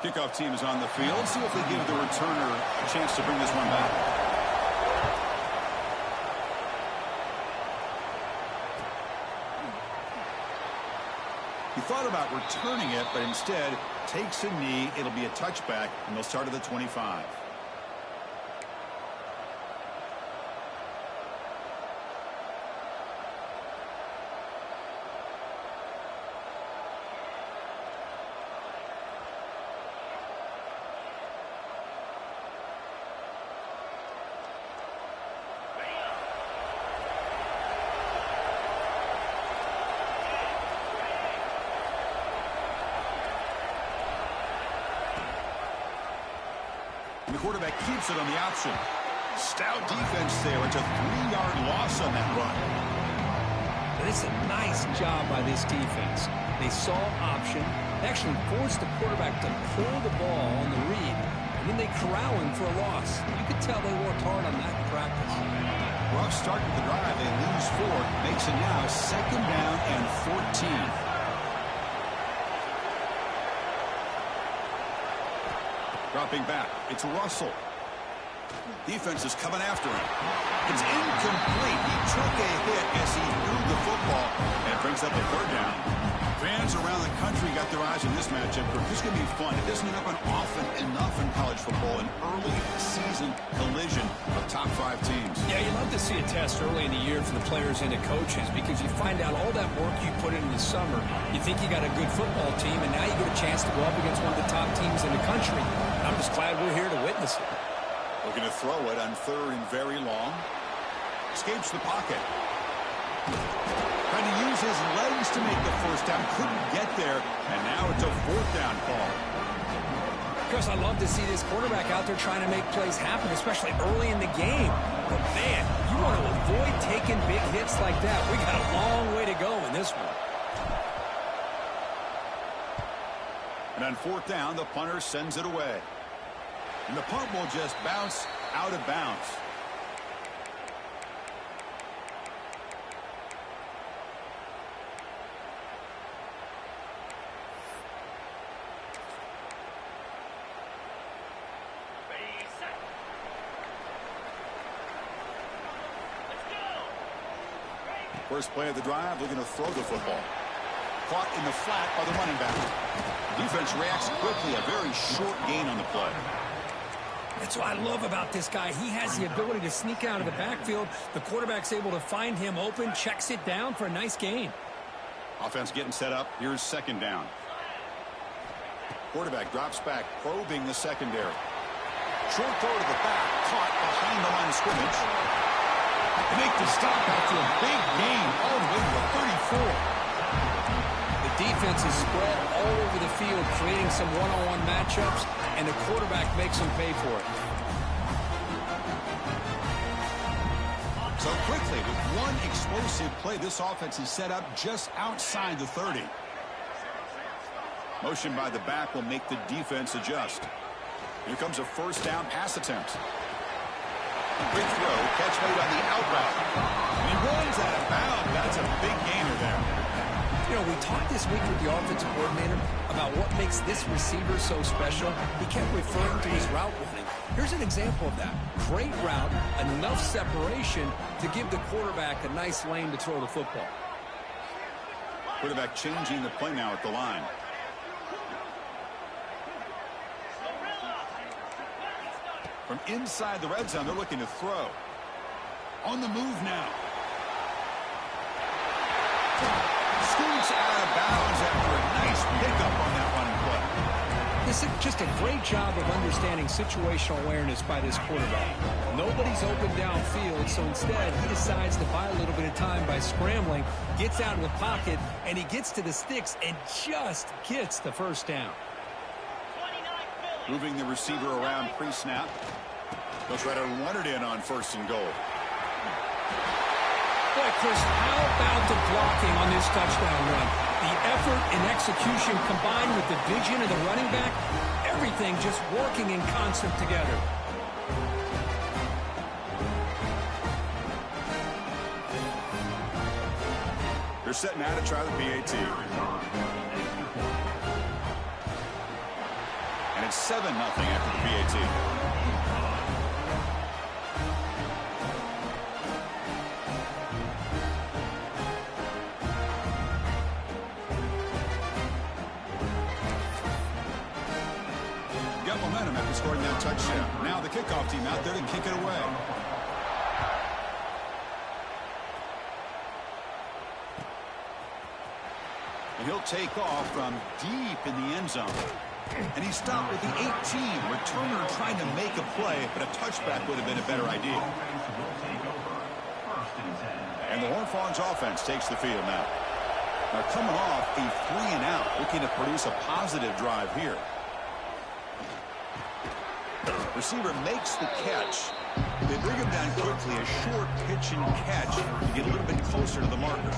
Kickoff team is on the field. Let's see if they give the returner a chance to bring this one back. He thought about returning it, but instead takes a knee. It'll be a touchback, and they'll start at the 25. The quarterback keeps it on the option. Stout defense there. It's a 3-yard loss on that run. And it's a nice job by this defense. They saw option, actually forced the quarterback to pull the ball on the read, and then they corral him for a loss. You could tell they worked hard on that in practice. Rough start to the drive. They lose 4. Makes it now 2nd down and 14. Dropping back, it's Russell. Defense is coming after him. It's incomplete. He took a hit as he threw the football, and it brings up a 3rd down. Fans around the country got their eyes on this matchup. This is going to be fun. It doesn't happen often enough in college football, an early season collision of top 5 teams. Yeah, you love to see a test early in the year for the players and the coaches because you find out all that work you put in the summer. You think you got a good football team, and now you get a chance to go up against one of the top teams in the country. I'm just glad we're here to witness it. Looking to throw it on 3rd and very long. Escapes the pocket. Trying to use his legs to make the 1st down. Couldn't get there, and now it's a 4th down call. Chris, I love to see this quarterback out there trying to make plays happen, especially early in the game. But, man, you want to avoid taking big hits like that. We got a long way to go in this one. And on 4th down, the punter sends it away. And the punt will just bounce out of bounds. First play of the drive, looking to throw the football. Caught in the flat by the running back. Defense reacts quickly, a very short gain on the play. That's what I love about this guy. He has the ability to sneak out of the backfield. The quarterback's able to find him open, checks it down for a nice gain. Offense getting set up. Here's 2nd down. Quarterback drops back, probing the secondary. Short throw to the back, caught behind the line of scrimmage. They make the stop after a big gain all the way to the 34. The defense is spread all over the field, creating some one-on-one matchups, and the quarterback makes them pay for it. So quickly, with one explosive play, this offense is set up just outside the 30. Motion by the back will make the defense adjust. Here comes a 1st down pass attempt. Quick throw, catch made on the out route. And he runs out of bounds. That's a big gainer there. You know, we talked this week with the offensive coordinator about what makes this receiver so special. He kept referring to his route running. Here's an example of that. Great route, enough separation to give the quarterback a nice lane to throw the football. Quarterback changing the play now at the line. From inside the red zone, they're looking to throw. On the move now. Scoots out of bounds after a nice pickup on that running play. This is just a great job of understanding situational awareness by this quarterback. Nobody's open downfield, so instead he decides to buy a little bit of time by scrambling, gets out of the pocket, and he gets to the sticks and just gets the 1st down. Moving the receiver around pre-snap. They'll try to run it in on 1st and goal. Boy, Chris, how about the blocking on this touchdown run? The effort and execution combined with the vision of the running back, everything just working in concert together. They're setting out to try the PAT. And it's 7-0 after the PAT. Momentum after scoring that touchdown. Now the kickoff team out there to kick it away. And he'll take off from deep in the end zone. And he's stopped with the 18. Returner trying to make a play, but a touchback would have been a better idea. And the Horned Frogs offense takes the field now. They're coming off a 3-and-out, looking to produce a positive drive here. Receiver makes the catch. They bring him down quickly, a short pitch and catch to get a little bit closer to the marker.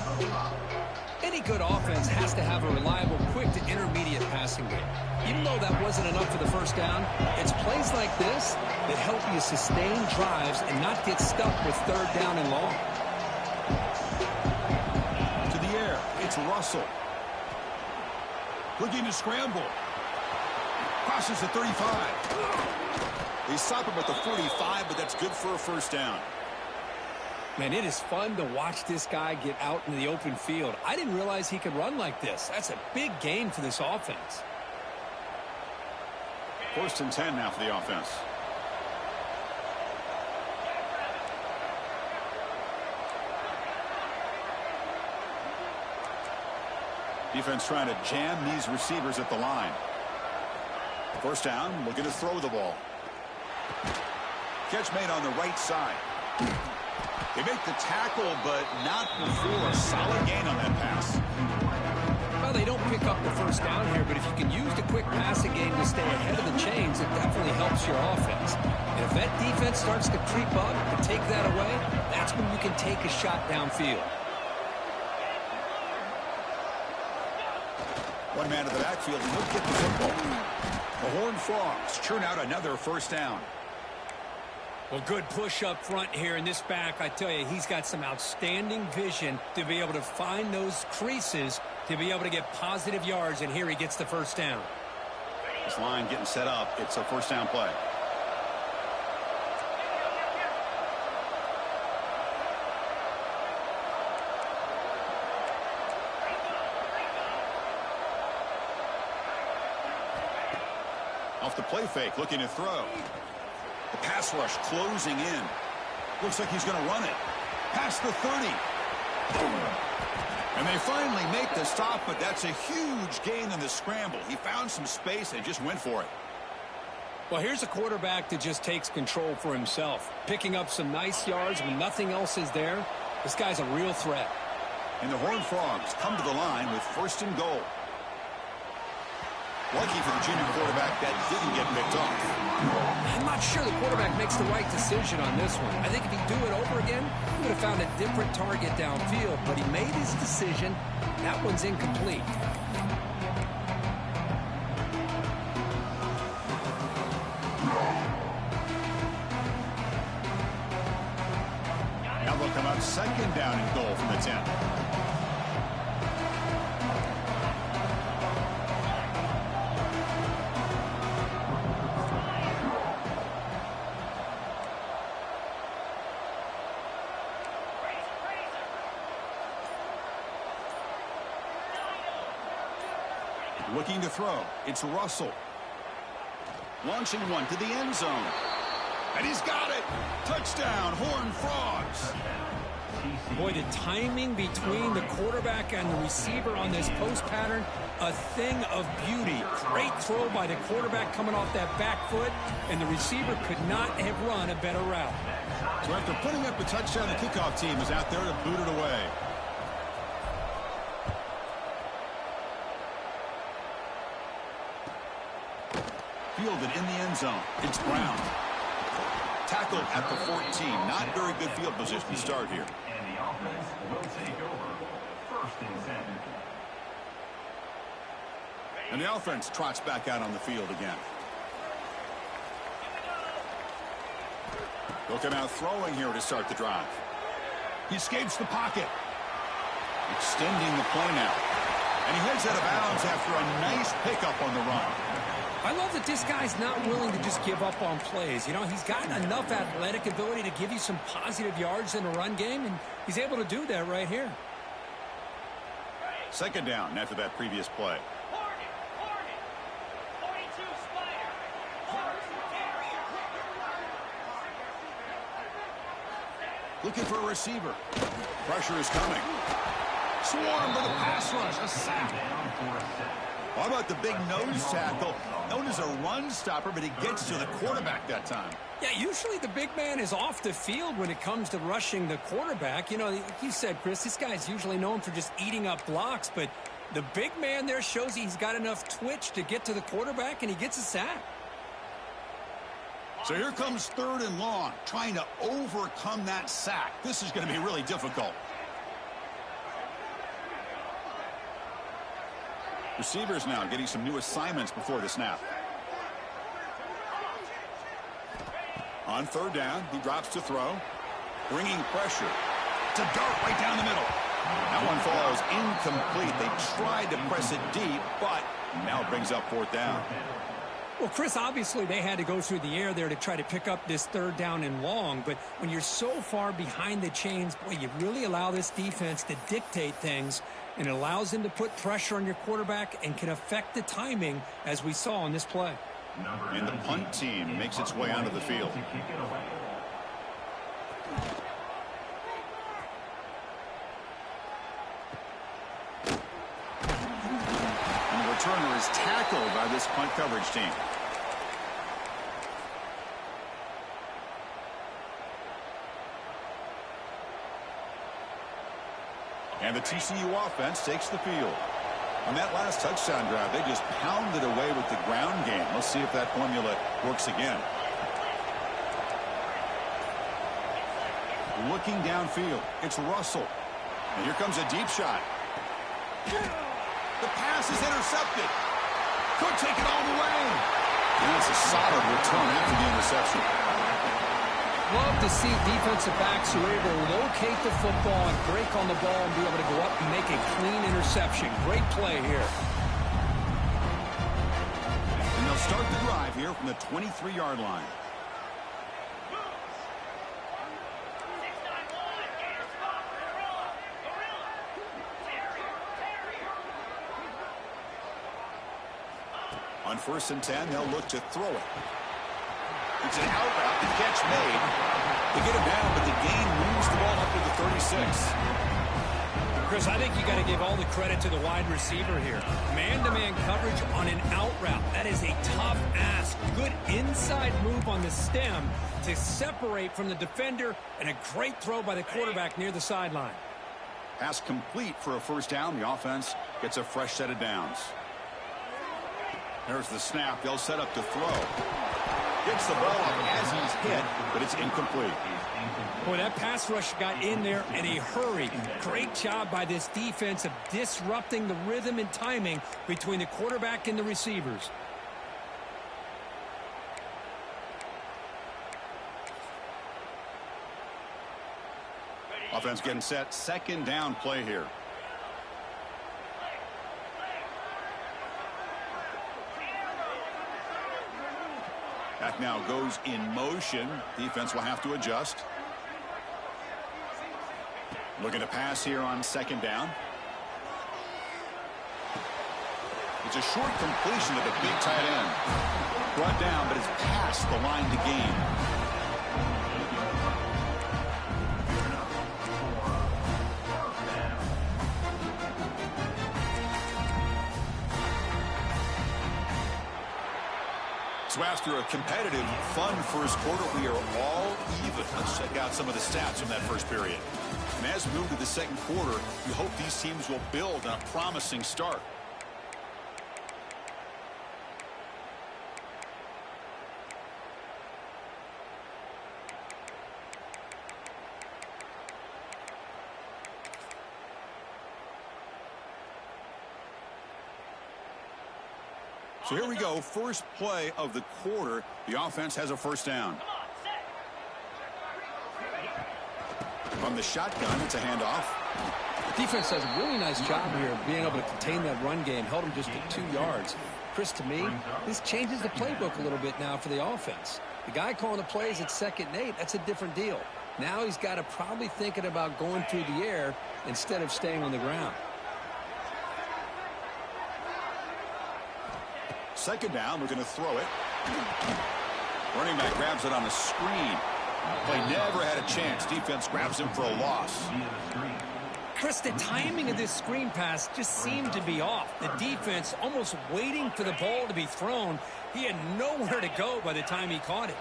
Any good offense has to have a reliable, quick to intermediate passing game. Even though that wasn't enough for the first down, it's plays like this that help you sustain drives and not get stuck with third down and long. To the air, it's Russell. Looking to scramble. Crosses the 35. They stop him at the 45, but that's good for a first down. Man, it is fun to watch this guy get out into the open field. I didn't realize he could run like this. That's a big gain for this offense. 1st and 10 now for the offense. Defense trying to jam these receivers at the line. First down, looking to throw the ball. Catch made on the right side. They make the tackle, but not before a solid gain on that pass. Well, they don't pick up the first down here, but if you can use the quick passing game to stay ahead of the chains, it definitely helps your offense. And if that defense starts to creep up and take that away, that's when you can take a shot downfield. One man to the backfield, and he'll get the football. The Horned Frogs churn out another first down. Well, good push up front here in this back. I tell you, he's got some outstanding vision to be able to find those creases to be able to get positive yards, and here he gets the first down. This line getting set up. It's a first down play. Off the play fake, looking to throw. The pass rush closing in. Looks like he's going to run it. Past the 30. And they finally make the stop, but that's a huge gain in the scramble. He found some space and just went for it. Well, here's a quarterback that just takes control for himself. Picking up some nice yards when nothing else is there. This guy's a real threat. And the Horned Frogs come to the line with 1st and goal. Lucky for the junior quarterback that didn't get picked off. I'm not sure the quarterback makes the right decision on this one. I think if he'd do it over again, he would have found a different target downfield, but he made his decision. That one's incomplete. Now they'll come out 2nd down and goal from the 10. Looking to throw. It's Russell. Launching one to the end zone. And he's got it. Touchdown, Horned Frogs. Boy, the timing between the quarterback and the receiver on this post pattern, a thing of beauty. Great throw by the quarterback coming off that back foot, and the receiver could not have run a better route. So after putting up a touchdown, the kickoff team is out there to boot it away. Fielded in the end zone. It's Brown. Tackled at the 14. Not very good field position to start here. And the offense will take over 1st and 10. And the offense trots back out on the field again. They'll come out throwing here to start the drive. He escapes the pocket. Extending the play now. And he heads out of bounds after a nice pickup on the run. I love that this guy's not willing to just give up on plays. You know, he's got enough athletic ability to give you some positive yards in a run game, and he's able to do that right here. Second down after that previous play. Looking for a receiver. Pressure is coming. Swarm for the pass rush. A sack. How about the big nose tackle? Known as a run stopper, but he gets to the quarterback that time. Yeah, usually the big man is off the field when it comes to rushing the quarterback. You know, like you said, Chris, this guy's usually known for just eating up blocks, but the big man there shows he's got enough twitch to get to the quarterback, and he gets a sack. So here comes 3rd and long, trying to overcome that sack. This is going to be really difficult. Receivers now getting some new assignments before the snap. On 3rd down, he drops to throw. Bringing pressure. It's a dart right down the middle. That one falls incomplete. They tried to press it deep, but now it brings up 4th down. Well, Chris, obviously they had to go through the air there to try to pick up this 3rd down and long, but when you're so far behind the chains, boy, you really allow this defense to dictate things, and it allows them to put pressure on your quarterback and can affect the timing, as we saw on this play. And the punt team makes its way onto the field. And the returner is tackled by this punt coverage team. And the TCU offense takes the field. On that last touchdown drive, they just pounded away with the ground game. Let's see if that formula works again. Looking downfield, it's Russell. And here comes a deep shot. The pass is intercepted. Could take it all the way. And that's a solid return after the interception. Love to see defensive backs who are able to locate the football and break on the ball and be able to go up and make a clean interception. Great play here. And they'll start the drive here from the 23-yard line. On 1st and 10, they'll look to throw it. It's an out route, the catch made. They get him down, but the gain moves the ball up to the 36. Chris, I think you got to give all the credit to the wide receiver here. Man-to-man coverage on an out route. That is a tough ask. Good inside move on the stem to separate from the defender, and a great throw by the quarterback near the sideline. Pass complete for a 1st down. The offense gets a fresh set of downs. There's the snap. They'll set up to throw. Gets the ball up as he's hit, but it's incomplete. Boy, that pass rush got in there in a hurry. Great job by this defense of disrupting the rhythm and timing between the quarterback and the receivers. Offense getting set. 2nd down play here. That now goes in motion. Defense will have to adjust. Looking to pass here on 2nd down. It's a short completion to the big tight end. Brought down, but it's past the line to gain. So after a competitive, fun first quarter, we are all even. Let's check out some of the stats from that first period. And as we move to the 2nd quarter, we hope these teams will build on a promising start. So here we go, first play of the quarter. The offense has a 1st down. From the shotgun, it's a handoff. Defense does a really nice job here of being able to contain that run game, held him just at 2 yards. Chris, to me, this changes the playbook a little bit now for the offense. The guy calling the plays at 2nd and 8, that's a different deal. Now he's got to probably thinking about going through the air instead of staying on the ground. 2nd down, we're going to throw it. Running back grabs it on a screen. Play never had a chance. Defense grabs him for a loss. Chris, the timing of this screen pass just seemed to be off. The defense almost waiting for the ball to be thrown. He had nowhere to go by the time he caught it.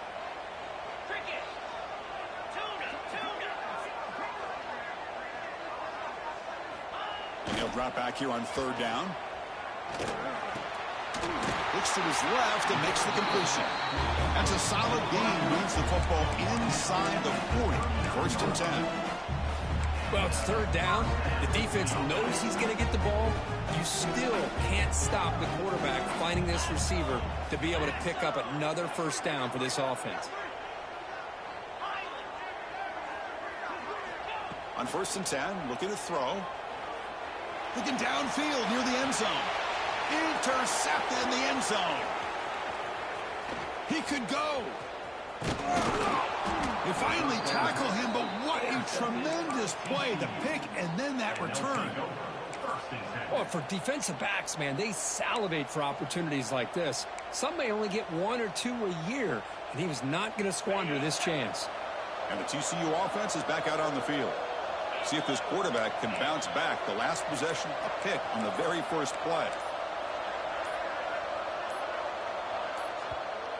And he'll drop back here on 3rd down. Looks to his left and makes the completion. That's a solid gain. Moves the football inside the 40. 1st and 10. Well, it's 3rd down. The defense knows he's going to get the ball. You still can't stop the quarterback finding this receiver to be able to pick up another 1st down for this offense. On 1st and 10, looking to throw. Looking downfield near the end zone. Intercepted in the end zone. He could go. They finally tackle him, but what a tremendous play. The pick and then that return. Well, for defensive backs, man, they salivate for opportunities like this. Some may only get 1 or 2 a year, and he was not going to squander this chance. And the TCU offense is back out on the field. See if this quarterback can bounce back. The last possession, a pick on the very first play.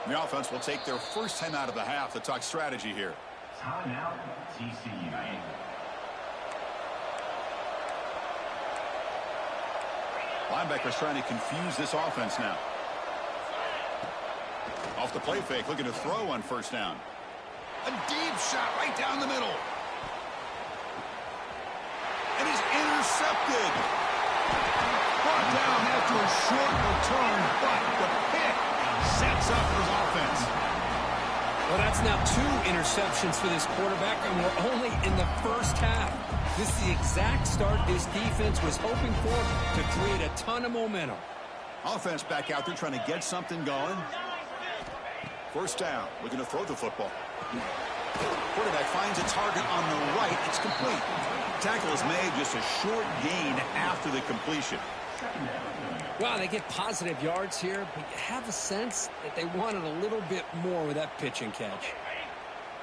The offense will take their first time out of the half to talk strategy here. Timeout, TCU. Linebackers trying to confuse this offense now. Off the play fake, looking to throw on 1st down. A deep shot right down the middle. And he's intercepted. Brought down after a short return, but the pick sets up his offense. Well, that's now 2 interceptions for this quarterback, and we're only in the 1st half. This is the exact start this defense was hoping for to create a ton of momentum. Offense back out there trying to get something going. 1st down, looking to throw the football. Quarterback finds a target on the right. It's complete. Tackle is made, just a short gain after the completion. Well, they get positive yards here, but you have a sense that they wanted a little bit more with that pitch and catch.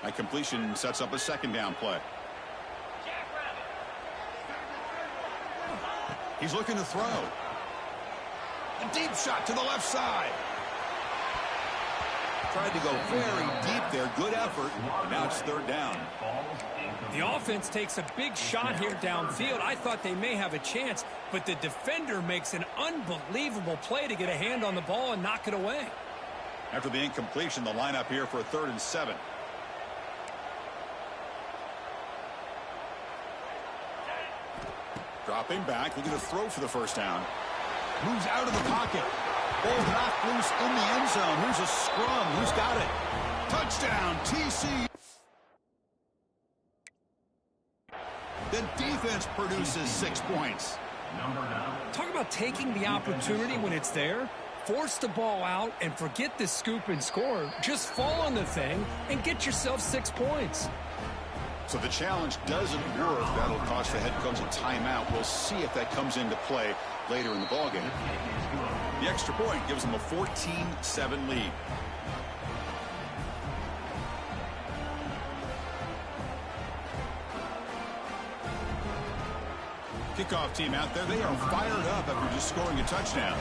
That completion sets up a 2nd down play. He's looking to throw. A deep shot to the left side. Tried to go very deep there. Good effort. Now it's 3rd down. The offense takes a big shot here downfield. I thought they may have a chance, but the defender makes an unbelievable play to get a hand on the ball and knock it away. After the incompletion, the lineup here for a 3rd and 7. Dropping back, looking to throw for the 1st down. Moves out of the pocket. Ball knocked loose in the end zone. Here's a scrum. Who's got it? Touchdown, TCU. The defense produces 6 points. Talk about taking the opportunity when it's there. Force the ball out and forget the scoop and score. Just fall on the thing and get yourself 6 points. So the challenge doesn't work. That'll cost the head coach a timeout. We'll see if that comes into play later in the ballgame. The extra point gives them a 14-7 lead. Kickoff team out there. They are fired up after just scoring a touchdown.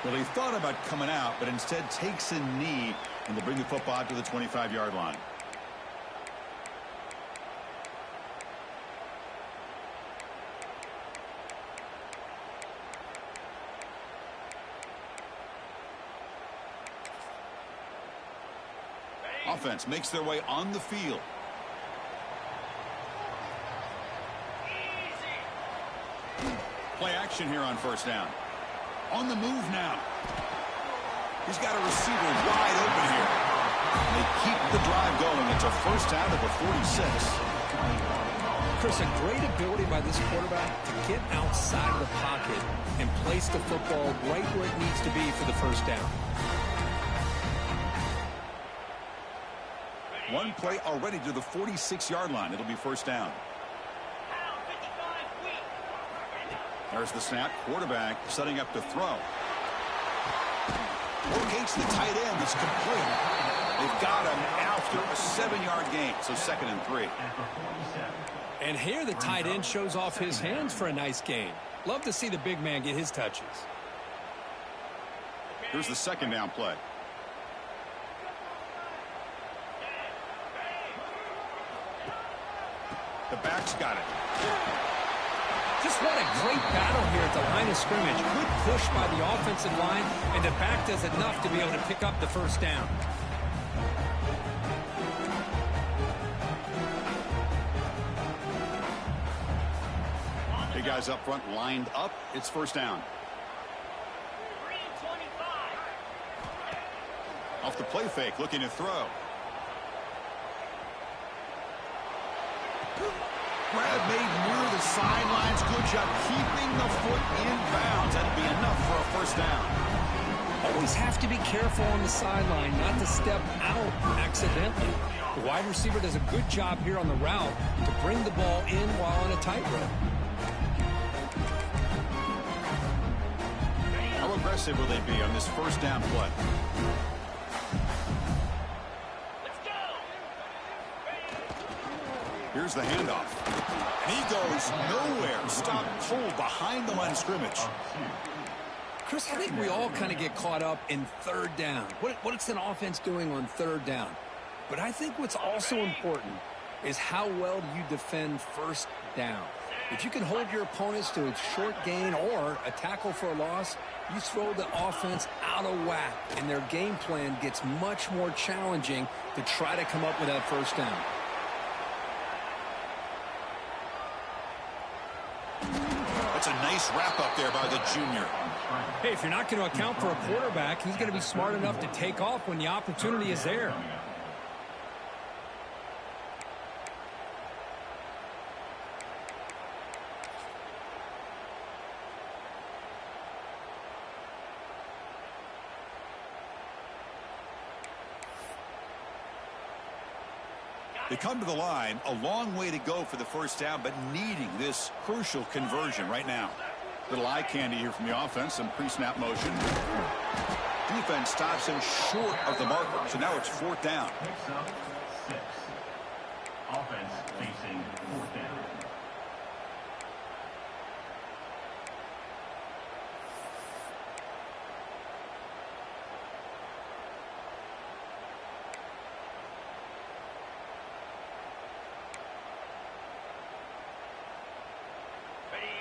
Well, he thought about coming out, but instead takes a knee, and they'll bring the football out to the 25-yard line. Offense makes their way on the field. Play action here on 1st down. On the move now. He's got a receiver wide open here. And they keep the drive going. It's a first down at the 46. Chris, a great ability by this quarterback to get outside of the pocket and place the football right where it needs to be for the first down. One play already to the 46-yard line. It'll be first down. There's the snap. Quarterback setting up to throw. Locates the tight end. It's complete. They've got him after a 7-yard gain. So 2nd and 3. And here the tight end shows off his hands for a nice gain. Love to see the big man get his touches. Here's the 2nd down play. The back's got it. Just what a great battle here at the line of scrimmage. Good push by the offensive line, and the back does enough to be able to pick up the first down. Big guys up front lined up. It's first down. Off the play fake, looking to throw. Grab made near the sidelines. Good job keeping the foot in bounds. That'll be enough for a first down. Always have to be careful on the sideline not to step out accidentally. The wide receiver does a good job here on the route to bring the ball in while on a tightrope. How aggressive will they be on this first down play? Here's the handoff. And he goes nowhere. Stop pulled behind the line of scrimmage. Chris, I think we all kind of get caught up in third down. What's an offense doing on third down? But I think what's also important is how well do you defend first down. If you can hold your opponents to a short gain or a tackle for a loss, you throw the offense out of whack, and their game plan gets much more challenging to try to come up with that first down. That's a nice wrap up there by the junior. Hey, if you're not going to account for a quarterback, he's going to be smart enough to take off when the opportunity is there. They come to the line, a long way to go for the first down, but needing this crucial conversion right now. Little eye candy here from the offense, some pre-snap motion. Defense stops him short of the marker, so now it's fourth down. Picks up 6. Offense facing 4th down.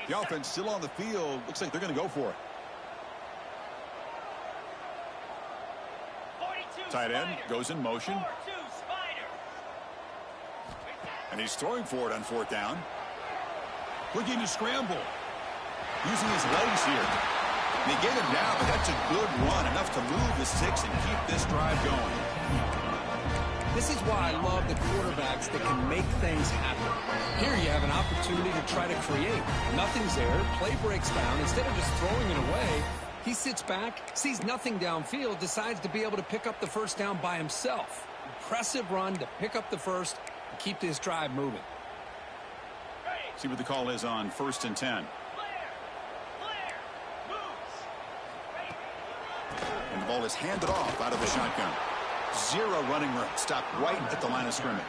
The offense still on the field. Looks like they're going to go for it. Tight end goes in motion. And he's throwing for it on fourth down. Looking to scramble. Using his legs here. They get him down, but that's a good run. Enough to move the sticks and keep this drive going. This is why I love the quarterbacks that can make things happen. Here you have an opportunity to try to create. Nothing's there. Play breaks down. Instead of just throwing it away, he sits back, sees nothing downfield, decides to be able to pick up the first down by himself. Impressive run to pick up the first and keep this drive moving. See what the call is on 1st and 10. And the ball is handed off out of the shotgun. 0 running room. Stopped right at the line of scrimmage.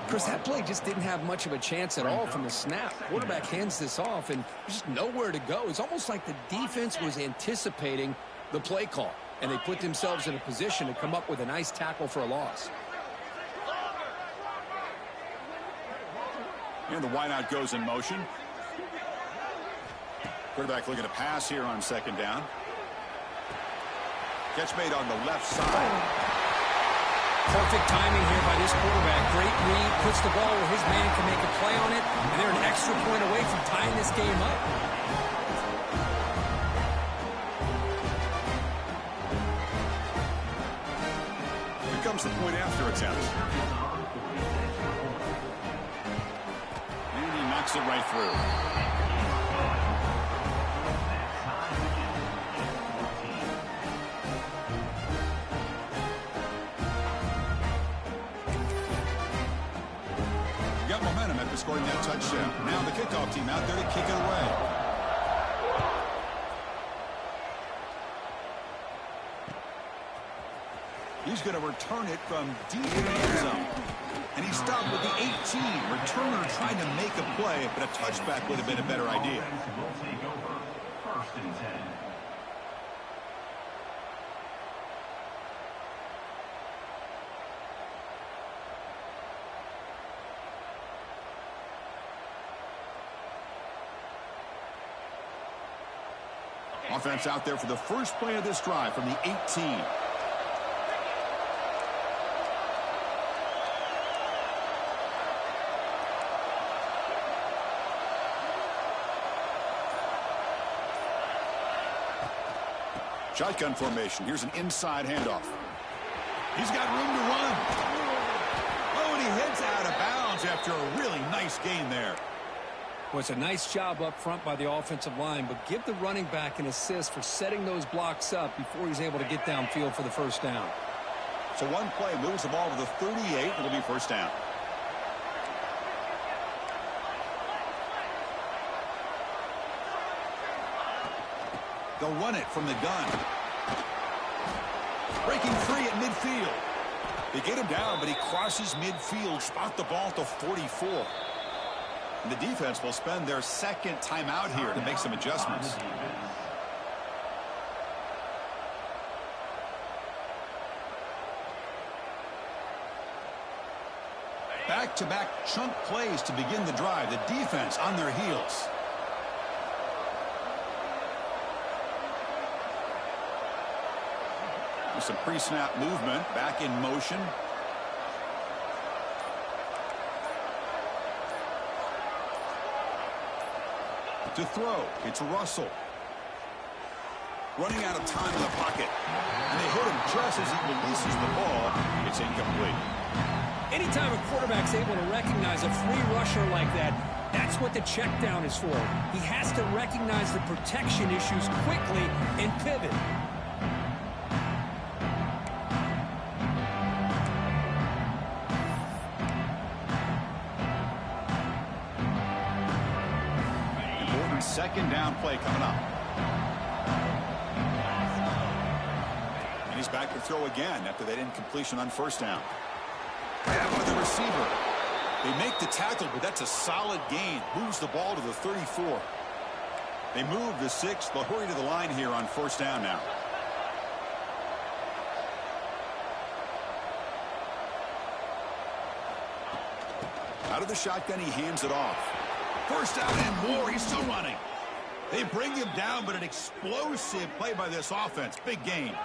Chris, that play just didn't have much of a chance at all from the snap. Quarterback hands this off, and there's just nowhere to go. It's almost like the defense was anticipating the play call, and they put themselves in a position to come up with a nice tackle for a loss. And the wideout goes in motion. Quarterback looking to pass here on 2nd down. Catch made on the left side. Perfect timing here by this quarterback. Great read, puts the ball where his man can make a play on it, and they're an extra point away from tying this game up. the point after attempt. And he knocks it right through. Got momentum after scoring that touchdown. Now the kickoff team out there to kick it away. He's going to return it from deep in the end zone. And he stopped with the 18. Returner trying to make a play, but a touchback would have been a better idea. Will take over. First and 10. Offense out there for the first play of this drive from the 18. Shotgun formation. Here's an inside handoff. He's got room to run. Oh, and he heads out of bounds after a really nice gain there. Well, it's a nice job up front by the offensive line, but give the running back an assist for setting those blocks up before he's able to get downfield for the first down. So one play moves the ball to the 38. It'll be first down. They'll run it from the gun. Breaking free at midfield. They get him down, but he crosses midfield. Spot the ball to 44. And the defense will spend their second timeout here to make some adjustments. Back-to-back chunk plays to begin the drive. The defense on their heels. With some pre-snap movement, back in motion. To throw, it's Russell. Running out of time in the pocket. And they hit him just as he releases the ball. It's incomplete. Anytime a quarterback's able to recognize a free rusher like that, that's what the check down is for. He has to recognize the protection issues quickly and pivot. Second down play coming up. And he's back to throw again after that incompletion on first down. Grab by the receiver. They make the tackle, but that's a solid gain. Moves the ball to the 34. They move the 6. They'll hurry to the line here on first down now. Out of the shotgun, he hands it off. First down and more. He's still running. They bring him down, but an explosive play by this offense. Big gain.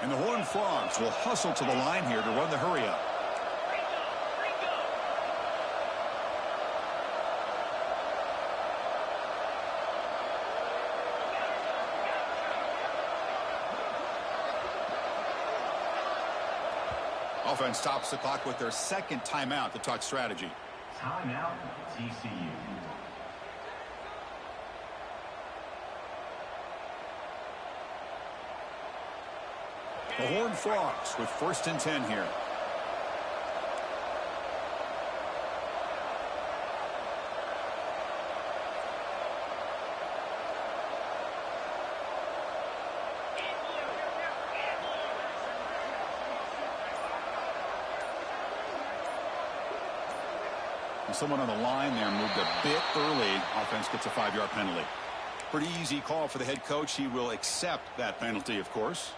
And the Horned Frogs will hustle to the line here to run the hurry up. Offense stops the clock with their second timeout to talk strategy. Timeout, TCU. The Horned Frogs with first and 10 here. And someone on the line there moved a bit early. Offense gets a 5-yard penalty. Pretty easy call for the head coach. He will accept that penalty, of course.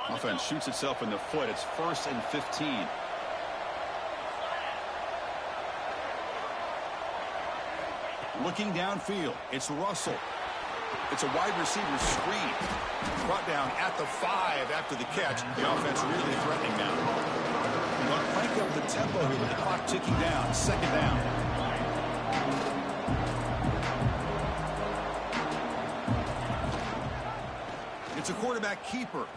Offense shoots itself in the foot. It's first and 15. Looking downfield, it's Russell. It's a wide receiver screen. Brought down at the 5 after the catch. The offense really threatening now. They'll crank up the tempo here with the clock ticking down. Second down. It's a quarterback keeper.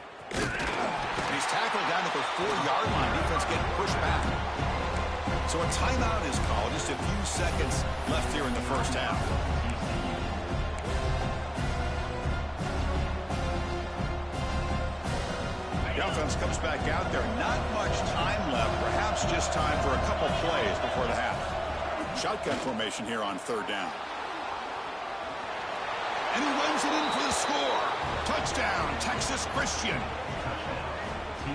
And he's tackled down at the 4-yard line. Defense getting pushed back. So a timeout is called. Just a few seconds left here in the first half. The offense comes back out there. Not much time left. Perhaps just time for a couple plays before the half. Shotgun formation here on 3rd down. And he runs it in for the score. Touchdown, Texas Christian.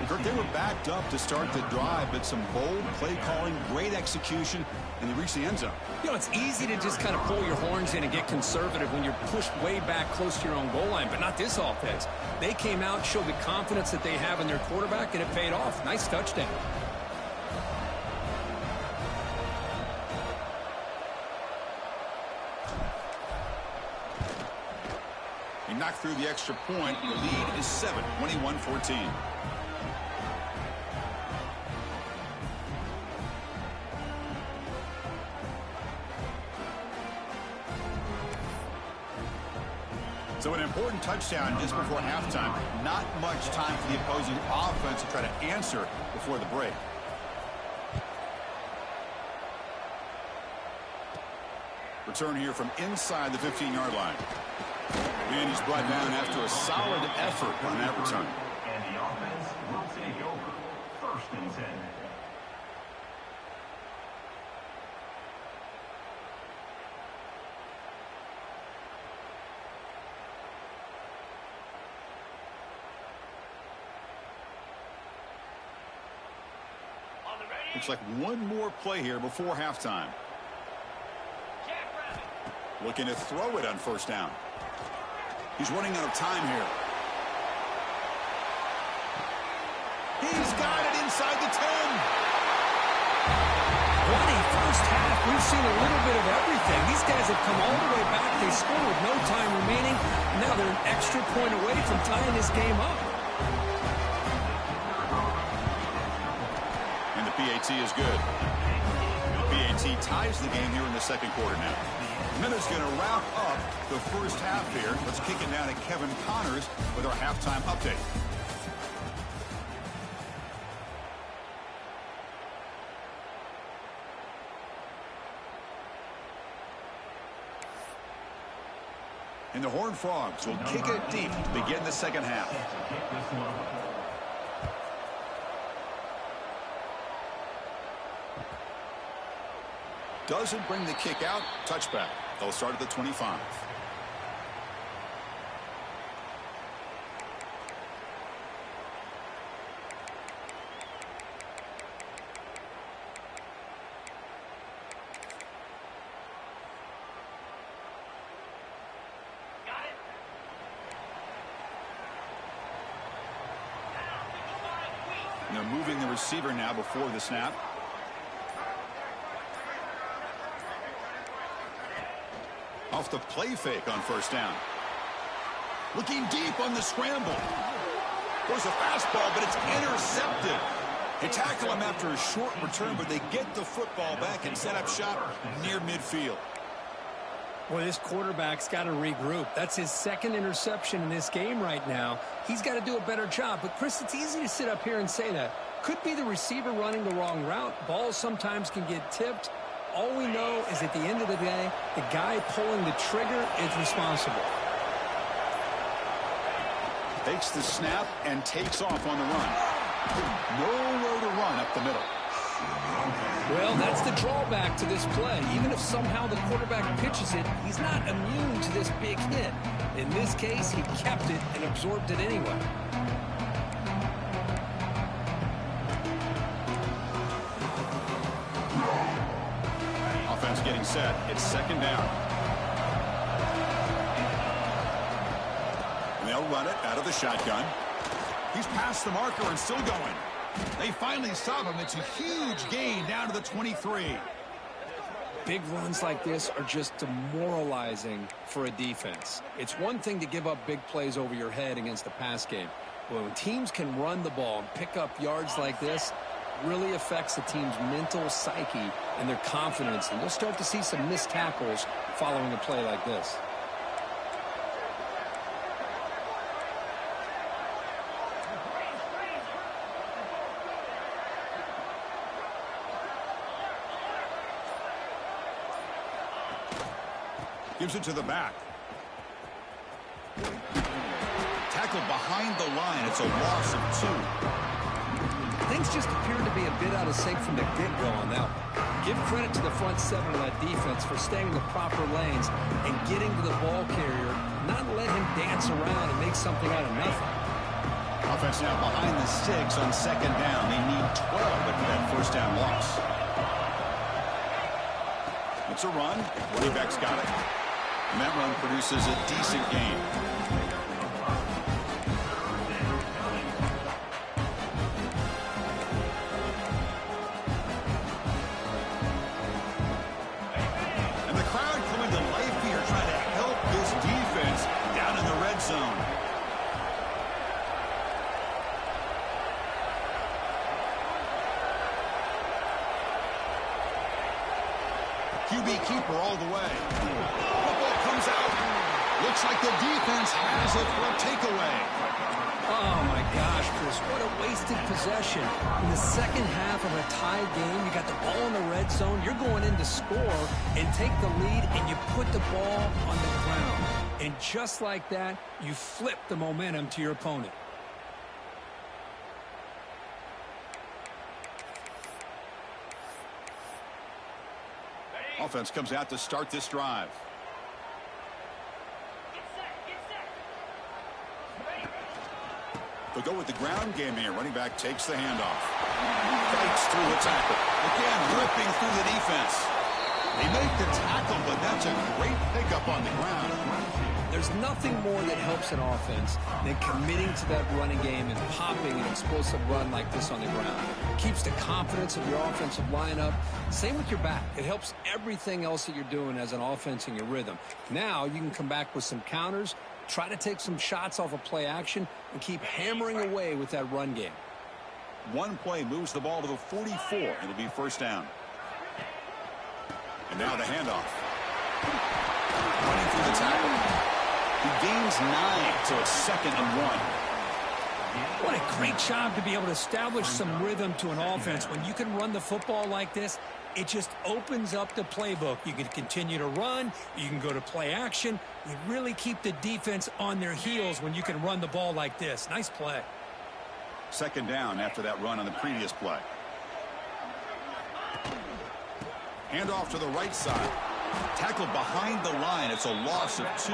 Kirk, they were backed up to start the drive, but some bold play calling, great execution, and they reached the end zone. You know, it's easy to just kind of pull your horns in and get conservative when you're pushed way back close to your own goal line, but not this offense. They came out, showed the confidence that they have in their quarterback, and it paid off. Nice touchdown. He knocked through the extra point. The lead is 7, 21-14. So an important touchdown just before halftime. Not much time for the opposing offense to try to answer before the break. Return here from inside the 15-yard line. And he's brought down after a solid effort on that return. And the offense will take over. 1st and 10. Looks like one more play here before halftime. Looking to throw it on 1st down. He's running out of time here. He's got it inside the 10. What a first half. We've seen a little bit of everything. These guys have come all the way back. They scored with no time remaining. Now they're an extra point away from tying this game up. And the PAT is good. The PAT ties the game here in the 2nd quarter now. Minutes going to wrap up the first half here. Let's kick it now to Kevin Connors with our halftime update. And the Horned Frogs will kick it deep to begin the 2nd half. Doesn't bring the kick out. Touchback. They'll start at the 25. And they're moving the receiver now before the snap. Off the play fake on 1st down. Looking deep on the scramble. Goes a fastball, but it's intercepted. They tackle him after a short return, but they get the football back and set up shop near midfield. Boy, this quarterback's got to regroup. That's his 2nd interception in this game right now. He's got to do a better job. But, Chris, it's easy to sit up here and say that. Could be the receiver running the wrong route. Balls sometimes can get tipped. All we know is at the end of the day, the guy pulling the trigger is responsible. Takes the snap and takes off on the run. Nowhere to run up the middle. Well, that's the drawback to this play. Even if somehow the quarterback pitches it, he's not immune to this big hit. In this case, he kept it and absorbed it anyway. Offense getting set. It's 2nd down. And they'll run it out of the shotgun. He's past the marker and still going. They finally stop him. It's a huge gain down to the 23. Big runs like this are just demoralizing for a defense. It's one thing to give up big plays over your head against the pass game. But when teams can run the ball and pick up yards like this, really affects the team's mental psyche and their confidence. And you'll start to see some missed tackles following a play like this. Gives it to the back. Tackled behind the line. It's a loss of 2. Things just appeared to be a bit out of sync from the get-go on that one. Give credit to the front 7 of that defense for staying in the proper lanes and getting to the ball carrier, not let him dance around and make something out of nothing. Offense now behind the 6 on 2nd down. They need 12 after that first down loss. It's a run. Running back's got it. And that run produces a decent gain. And the crowd coming to life here, trying to help this defense down in the red zone. QB keeper all the way. Football comes out. Looks like the defense has it for a takeaway. Oh, my gosh, Chris, what a wasted possession. In the second half of a tie game, you got the ball in the red zone. You're going in to score and take the lead, and you put the ball on the ground. And just like that, you flip the momentum to your opponent. Offense comes out to start this drive. They'll go with the ground game here. Running back takes the handoff. Fights through the tackle. Again, ripping through the defense. They make the tackle, but that's a great pickup on the ground. There's nothing more that helps an offense than committing to that running game and popping an explosive run like this on the ground. Keeps the confidence of your offensive lineup. Same with your back. It helps everything else that you're doing as an offense in your rhythm. Now you can come back with some counters, try to take some shots off of play action, and keep hammering away with that run game. One play moves the ball to the 44, and it'll be first down. And now the handoff. Running through the tackle. He gains 9, so it's 2nd and 1. What a great job to be able to establish some rhythm to an offense. When you can run the football like this, it just opens up the playbook. You can continue to run. You can go to play action. You really keep the defense on their heels when you can run the ball like this. Nice play. 2nd down after that run on the previous play. Handoff to the right side. Tackled behind the line. It's a loss of 2.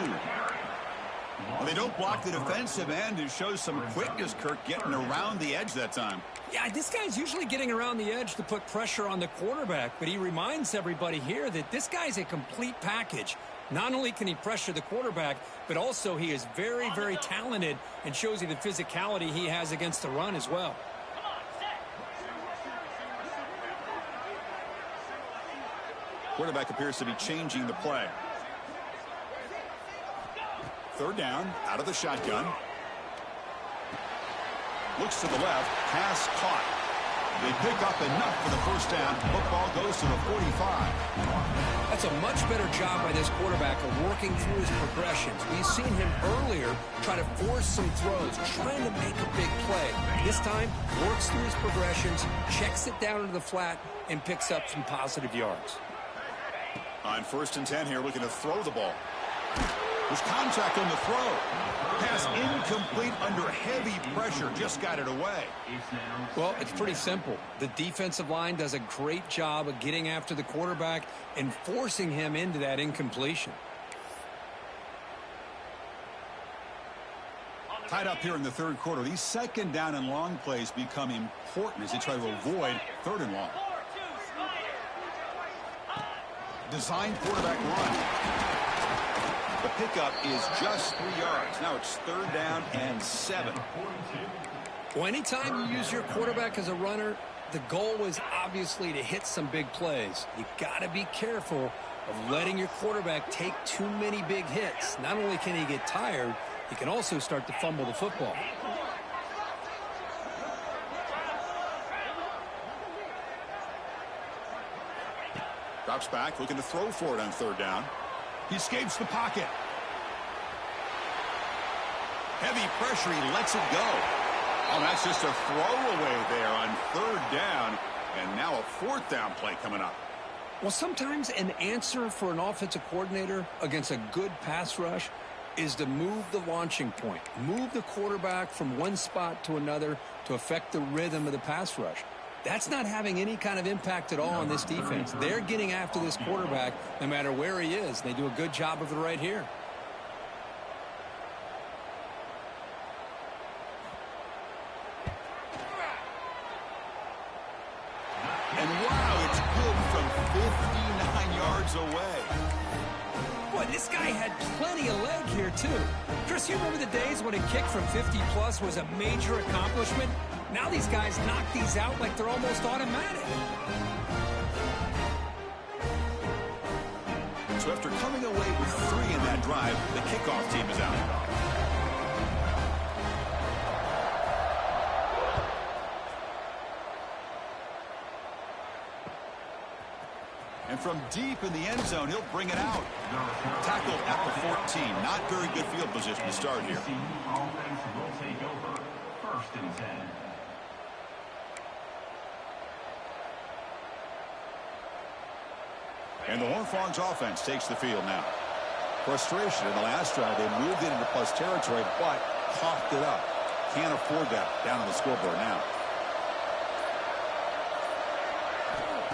Well, they don't block the defensive end, who shows some quickness, Kirk, getting around the edge that time. Yeah, this guy's usually getting around the edge to put pressure on the quarterback, but he reminds everybody here that this guy's a complete package. Not only can he pressure the quarterback, but also he is very, very talented and shows you the physicality he has against the run as well. Quarterback appears to be changing the play. 3rd down, out of the shotgun. Looks to the left, pass caught. They pick up enough for the first down. Football goes to the 45. That's a much better job by this quarterback of working through his progressions. We've seen him earlier try to force some throws, trying to make a big play. This time, works through his progressions, checks it down into the flat, and picks up some positive yards. On 1st and 10 here, looking to throw the ball. There's contact on the throw. Pass incomplete under heavy pressure. Just got it away. Well, it's pretty simple. The defensive line does a great job of getting after the quarterback and forcing him into that incompletion. Tied up here in the 3rd quarter. These 2nd down and long plays become important as they try to avoid 3rd and long. Design quarterback run. The pickup is just 3 yards. Now it's 3rd down and 7. Well, anytime you use your quarterback as a runner, the goal is obviously to hit some big plays. You got to be careful of letting your quarterback take too many big hits. Not only can he get tired, he can also start to fumble the football. Drops back, looking to throw for it on 3rd down. He escapes the pocket. Heavy pressure, he lets it go. Oh, that's just a throwaway there on 3rd down. And now a 4th down play coming up. Well, sometimes an answer for an offensive coordinator against a good pass rush is to move the launching point, move the quarterback from one spot to another to affect the rhythm of the pass rush. That's not having any kind of impact at all on this defense. They're getting after this quarterback no matter where he is. They do a good job of it right here. And wow, it's good from 59 yards away. Boy, this guy had plenty of leg here, too. Chris, you remember the days when a kick from 50-plus was a major accomplishment? Now these guys knock these out like they're almost automatic. So after coming away with 3 in that drive, the kickoff team is out. And from deep in the end zone, he'll bring it out. Tackled at the 14. Not very good field position to start here. Offense will take over. 1st and 10. And the Horned Frogs offense takes the field now. Frustration in the last drive. They moved it into plus territory, but coughed it up. Can't afford that down on the scoreboard now.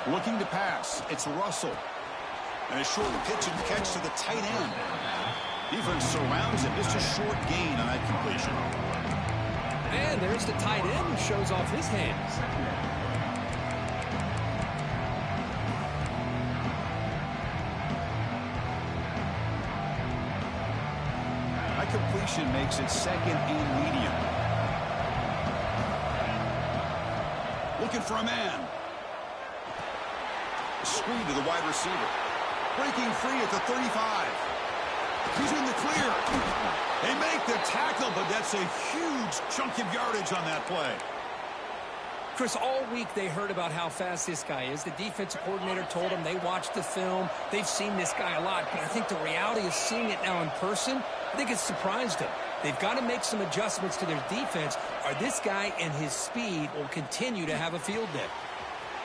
Looking to pass. It's Russell. And a short pitch and catch to the tight end. Defense surrounds him. Just a short gain on that completion. And there's the tight end who shows off his hands. That completion makes it 2nd and medium. Looking for a man. Screen to the wide receiver. Breaking free at the 35. He's in the clear. They make the tackle, but that's a huge chunk of yardage on that play. Chris, all week they heard about how fast this guy is. The defensive coordinator told them they watched the film. They've seen this guy a lot, but I think the reality of seeing it now in person, I think it's surprised them. They've got to make some adjustments to their defense, or this guy and his speed will continue to have a field day.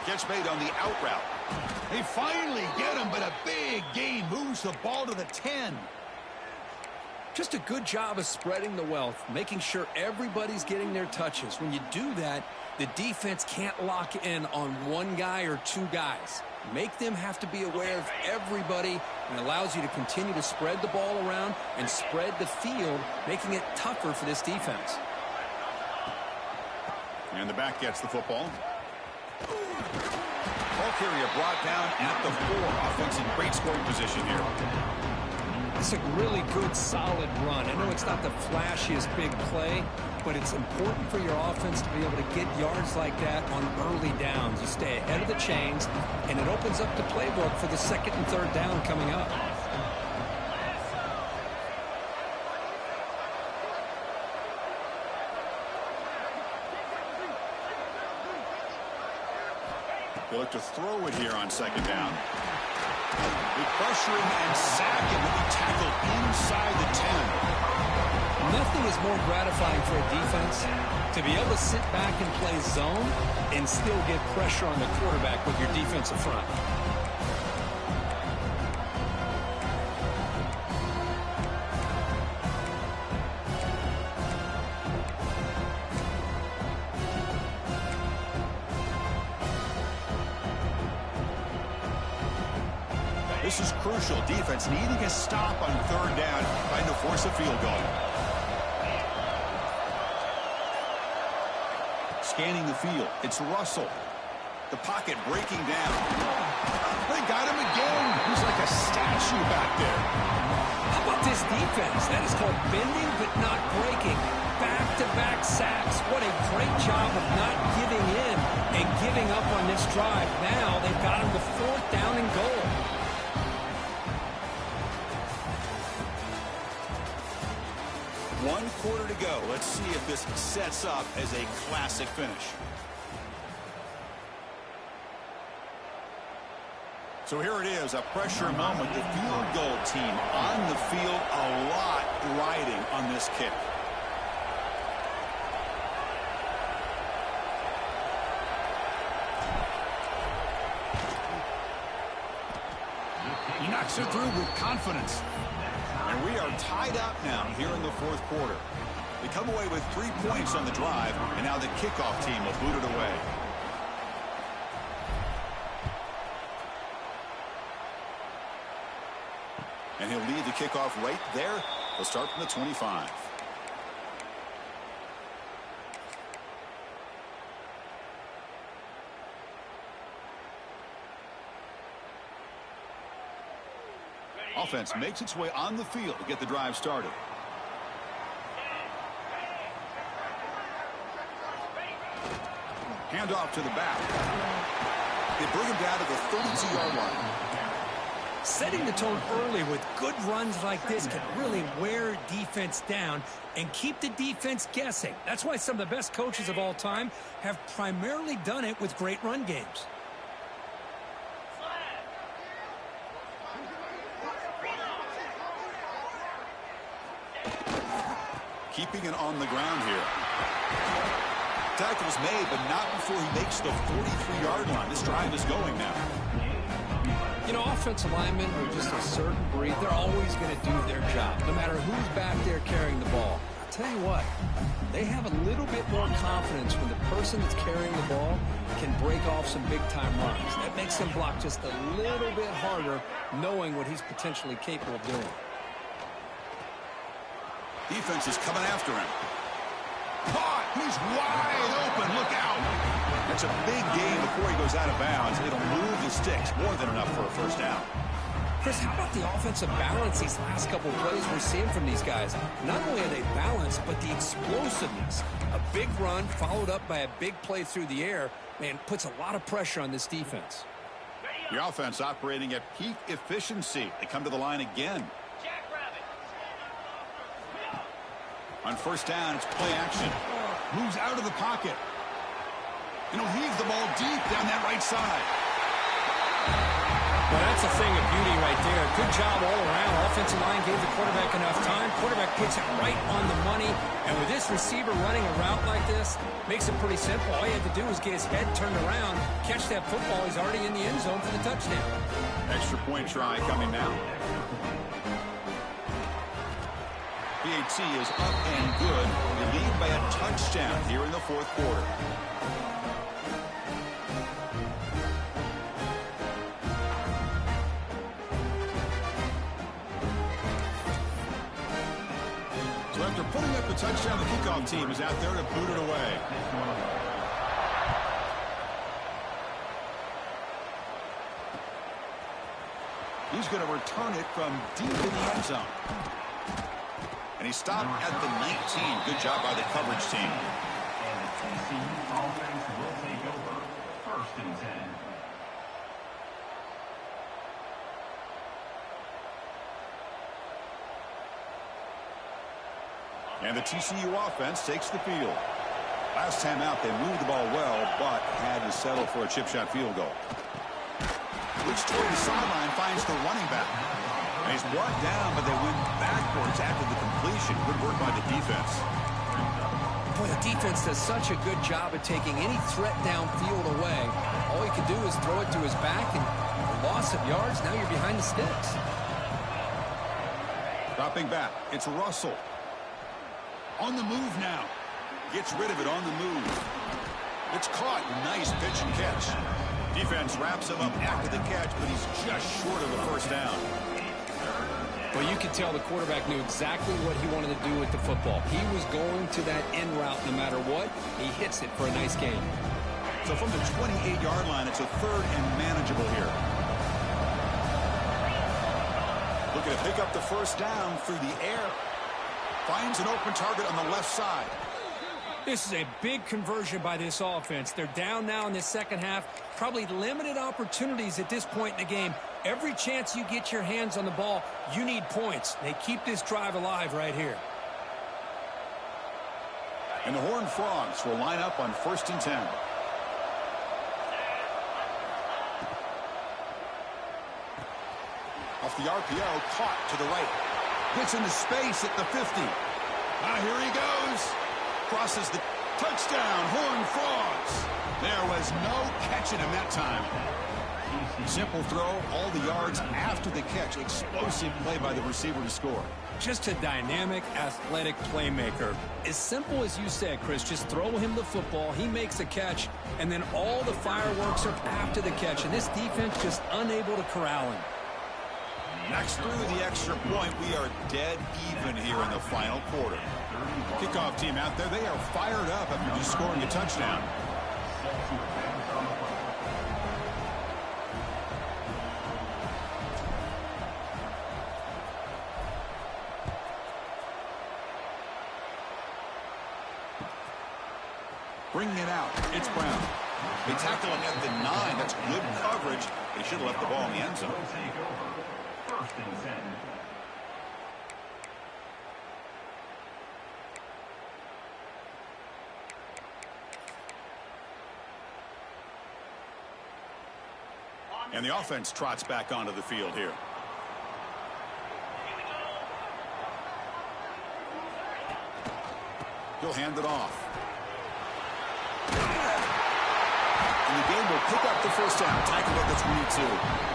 Catch made on the out route. They finally get him, but a big gain moves the ball to the 10. Just a good job of spreading the wealth, making sure everybody's getting their touches. When you do that, the defense can't lock in on one guy or 2 guys. Make them have to be aware of everybody, and allows you to continue to spread the ball around and spread the field, making it tougher for this defense. And the back gets the football. Ball carrier brought down at the 4. Offense in great scoring position here. It's a really good, solid run. I know it's not the flashiest big play, but it's important for your offense to be able to get yards like that on early downs. You stay ahead of the chains, and it opens up the playbook for the 2nd and 3rd down coming up. They look to throw it here on 2nd down. They pressure him and sack him to be tackled inside the 10. Nothing is more gratifying for a defense to be able to sit back and play zone and still get pressure on the quarterback with your defensive front. This is crucial. Defense needing a stop on 3rd down, trying to force a field goal. Scanning the field. It's Russell. The pocket breaking down. They got him again. He's like a statue back there. How about this defense? That is called bending but not breaking. Back-to-back sacks. What a great job of not giving in and giving up on this drive. Now they've got him to 4th down and goal. One quarter to go. Let's see if this sets up as a classic finish. So here it is, a pressure moment. The field goal team on the field, a lot riding on this kick. He knocks it through with confidence. And we are tied up now here in the fourth quarter. They come away with 3 points on the drive, and now the kickoff team will boot it away. And he'll lead the kickoff right there. He'll start from the 25. Offense makes its way on the field to get the drive started. Handoff to the back. They bring him down to the 32-yard line. Setting the tone early with good runs like this can really wear defense down and keep the defense guessing. That's why some of the best coaches of all time have primarily done it with great run games. Keeping it on the ground here. Tackle's made, but not before he makes the 43-yard line. This drive is going now. You know, offensive linemen are just a certain breed. They're always going to do their job, no matter who's back there carrying the ball. I'll tell you what, they have a little bit more confidence when the person that's carrying the ball can break off some big-time runs. That makes them block just a little bit harder, knowing what he's potentially capable of doing. Defense is coming after him. Caught! He's wide open. Look out! That's a big gain before he goes out of bounds. It'll move the sticks. More than enough for a first down. Chris, how about the offensive balance these last couple of plays we're seeing from these guys? Not only are they balanced, but the explosiveness. A big run followed up by a big play through the air, man, puts a lot of pressure on this defense. The offense operating at peak efficiency. They come to the line again. On first down, it's play action. Moves out of the pocket. And he'll heave the ball deep down that right side. Well, that's a thing of beauty right there. Good job all around. Offensive line gave the quarterback enough time. Quarterback puts it right on the money. And with this receiver running a route like this, makes it pretty simple. All he had to do was get his head turned around, catch that football. He's already in the end zone for the touchdown. Extra point try coming now. PAT is up and good. They lead by a touchdown here in the fourth quarter. So after putting up the touchdown, the kickoff team is out there to boot it away. He's going to return it from deep in the end zone. And he stopped at the 19. Good job by the coverage team. And the TCU offense will take over. 1st and 10. And the TCU offense takes the field. Last time out, they moved the ball well, but had to settle for a chip shot field goal. Which toward the sideline finds the running back. And he's brought down, but they went backwards after the completion. Good work by the defense. Boy, the defense does such a good job of taking any threat downfield away. All he can do is throw it to his back, and a loss of yards, now you're behind the sticks. Dropping back, it's Russell. On the move now. Gets rid of it on the move. It's caught. Nice pitch and catch. Defense wraps him up after the catch, but he's just short of a first down. Well, you could tell the quarterback knew exactly what he wanted to do with the football. He was going to that end route no matter what. He hits it for a nice gain. So from the 28-yard line, it's a 3rd and manageable here. Looking to pick up the first down through the air. Finds an open target on the left side. This is a big conversion by this offense. They're down now in the second half. Probably limited opportunities at this point in the game. Every chance you get your hands on the ball, you need points. They keep this drive alive right here. And the Horned Frogs will line up on 1st and 10. Off the RPO, caught to the right. Gets into space at the 50. Here he goes. Crosses the touchdown, Horned Frogs. There was no catching him that time. Simple throw, all the yards after the catch. Explosive play by the receiver to score. Just a dynamic, athletic playmaker. As simple as you said, Chris, just throw him the football, he makes a catch, and then all the fireworks are after the catch, and this defense just unable to corral him. Next through the extra point, we are dead even here in the final quarter. Kickoff team out there, they are fired up after just scoring a touchdown. Bringing it out, it's Brown. They tackle him at the 9. That's good coverage. They should have left the ball in the end zone. First and 10. And the offense trots back onto the field here. He'll hand it off. And the game will pick up the first down. Tackle at the 22.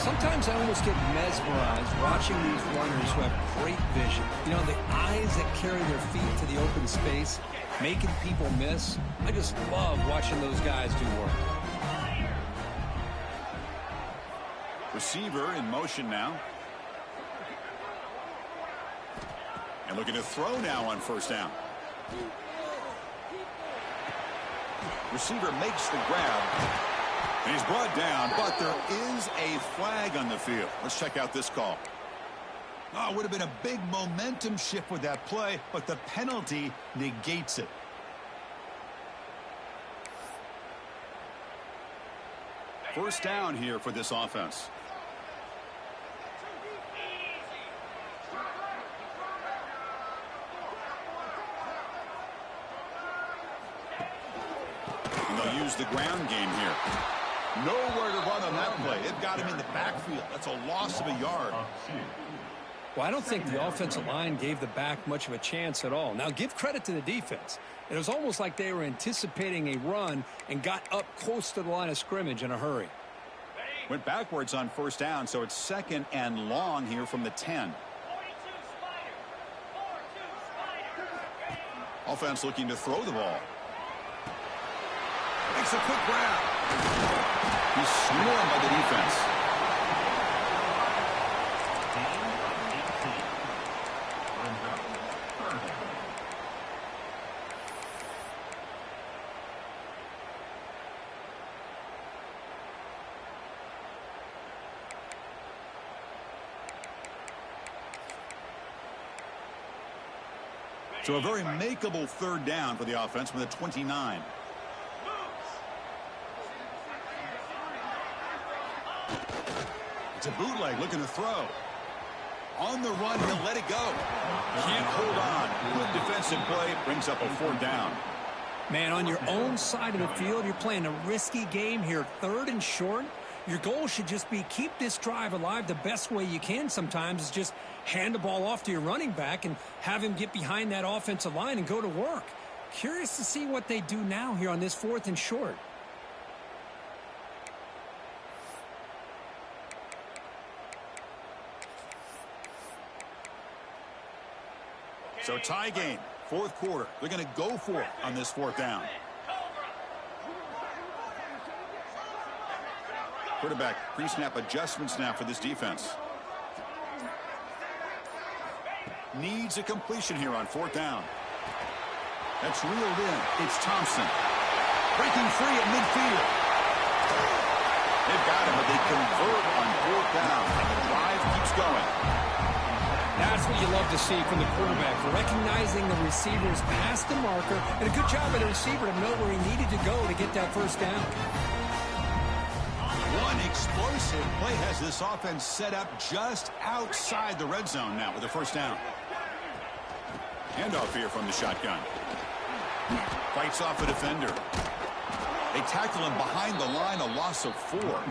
Sometimes I almost get mesmerized watching these runners who have great vision. You know, the eyes that carry their feet to the open space, making people miss. I just love watching those guys do work. Receiver in motion now. And looking to throw now on first down. Receiver makes the grab. And he's brought down, but there is a flag on the field. Let's check out this call. Oh, it would have been a big momentum shift with that play, but the penalty negates it. First down here for this offense. And they'll use the ground game here. Nowhere to run on that play. They've got him in the backfield. That's a loss of a yard. Well, I don't think the offensive line gave the back much of a chance at all. Now, give credit to the defense. It was almost like they were anticipating a run and got up close to the line of scrimmage in a hurry. Went backwards on first down, so it's second and long here from the 10. Offense looking to throw the ball. Makes a quick grab. He's swarmed by the defense. So a very makeable third down for the offense from the 29. It's a bootleg looking to throw. On the run, he'll let it go. Can't hold on. Good defensive play, brings up a fourth down. Man, on your own side of the field, you're playing a risky game here, third and short. Your goal should just be keep this drive alive the best way you can sometimes is just hand the ball off to your running back and have him get behind that offensive line and go to work. Curious to see what they do now here on this fourth and short. So tie game, fourth quarter. They're going to go for it on this fourth down. Quarterback pre-snap adjustments now for this defense. Needs a completion here on fourth down. That's reeled in. It's Thompson. Breaking free at midfield. They've got him, but they convert on fourth down. And the drive keeps going. That's what you love to see from the quarterback, recognizing the receiver's past the marker, and a good job by the receiver to know where he needed to go to get that first down. One explosive play has this offense set up just outside the red zone now with a first down. Handoff here from the shotgun. Fights off a defender. They tackle him behind the line, a loss of 4.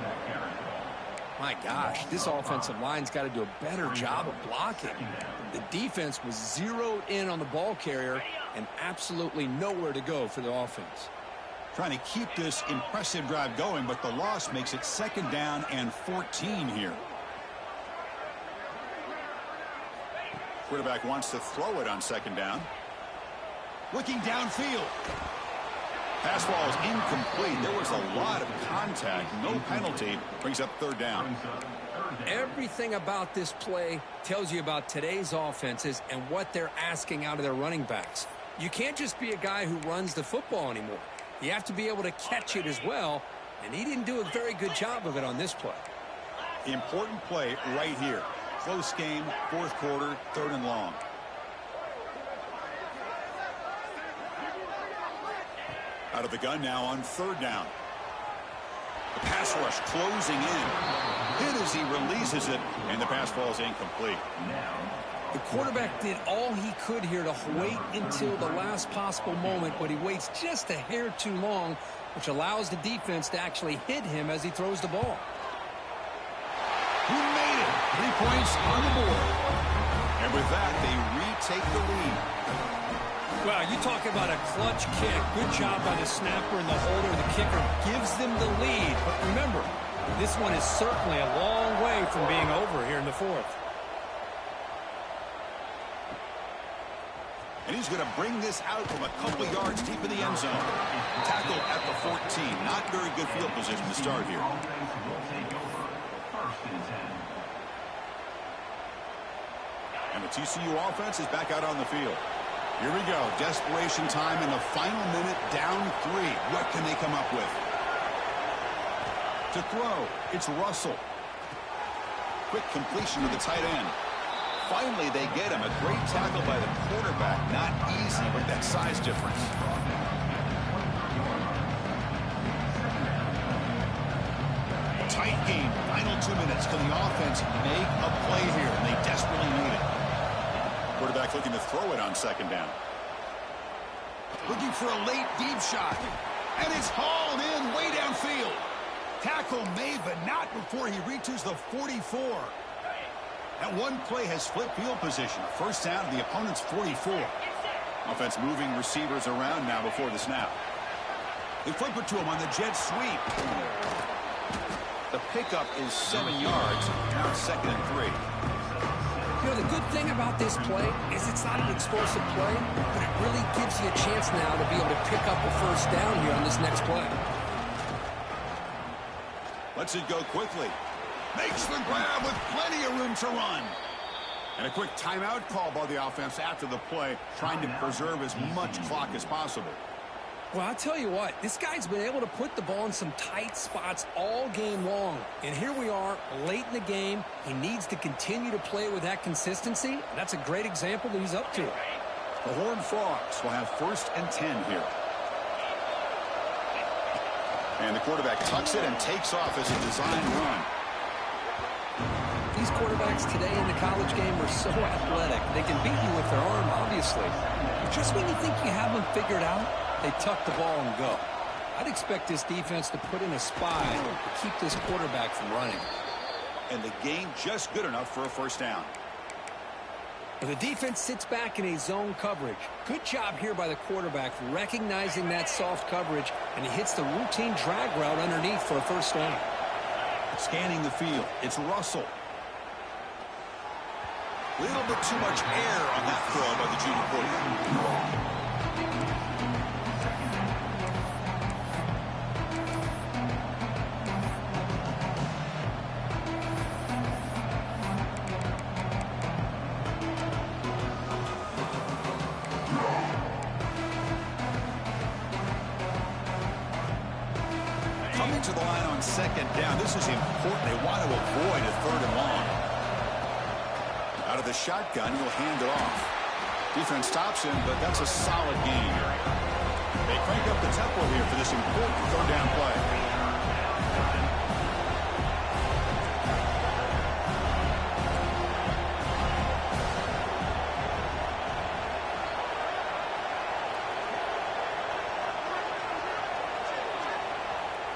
My gosh, this offensive line's got to do a better job of blocking. The defense was zeroed in on the ball carrier and absolutely nowhere to go for the offense. Trying to keep this impressive drive going, but the loss makes it 2nd down and 14 here. Quarterback wants to throw it on 2nd down. Looking downfield. Pass ball is incomplete. There was a lot of contact. No penalty. Brings up 3rd down. Everything about this play tells you about today's offenses and what they're asking out of their running backs. You can't just be a guy who runs the football anymore. You have to be able to catch it as well, and he didn't do a very good job of it on this play. Important play right here. Close game, 4th quarter, 3rd and long. Out of the gun now on 3rd down. The pass rush closing in. Hit as he releases it, and the pass ball is incomplete. The quarterback did all he could here to wait until the last possible moment, but he waits just a hair too long, which allows the defense to actually hit him as he throws the ball. He made it. 3 points on the board. And with that, they retake the lead. Well, you talk about a clutch kick. Good job by the snapper and the holder. The kicker gives them the lead. But remember, this one is certainly a long way from being over here in the 4th. And he's going to bring this out from a couple yards deep in the end zone. Tackle at the 14. Not very good field position to start here. And the TCU offense is back out on the field. Here we go. Desperation time in the final minute. Down 3. What can they come up with? To throw, it's Russell. Quick completion to the tight end. Finally, they get him. A great tackle by the quarterback. Not easy with that size difference. Tight game. Final 2 minutes. Can the offense make a play here? And they desperately need it. Quarterback looking to throw it on 2nd down. Looking for a late deep shot. And it's hauled in way downfield. Tackle made, but not before he reaches the 44. That one play has flipped field position. 1st down to the opponent's 44. Offense moving receivers around now before the snap. They flip it to him on the jet sweep. The pickup is 7 yards. Now it's 2nd and 3. You know, the good thing about this play is it's not an explosive play, but it really gives you a chance now to be able to pick up a 1st down here on this next play. Lets it go quickly. Makes the grab with plenty of room to run. And a quick timeout call by the offense after the play, trying to preserve as much clock as possible. Well, I'll tell you what, this guy's been able to put the ball in some tight spots all game long. And here we are, late in the game. He needs to continue to play with that consistency. And that's a great example that he's up to it. The Horned Frogs will have 1st and 10 here. And the quarterback tucks it and takes off as a design run. These quarterbacks today in the college game are so athletic. They can beat you with their arm, obviously. But just when you think you have them figured out, they tuck the ball and go. I'd expect this defense to put in a spy to keep this quarterback from running. And the game just good enough for a 1st down. But the defense sits back in a zone coverage. Good job here by the quarterback recognizing that soft coverage, and he hits the routine drag route underneath for a 1st down. Scanning the field, it's Russell. A little bit too much air on that throw by the junior quarterback. Coming to the line on 2nd down. This is important. They want to avoid a 3rd and long. Out of the shotgun, he'll hand it off. Defense stops him, but that's a solid game. They crank up the tempo here for this important 3rd down play.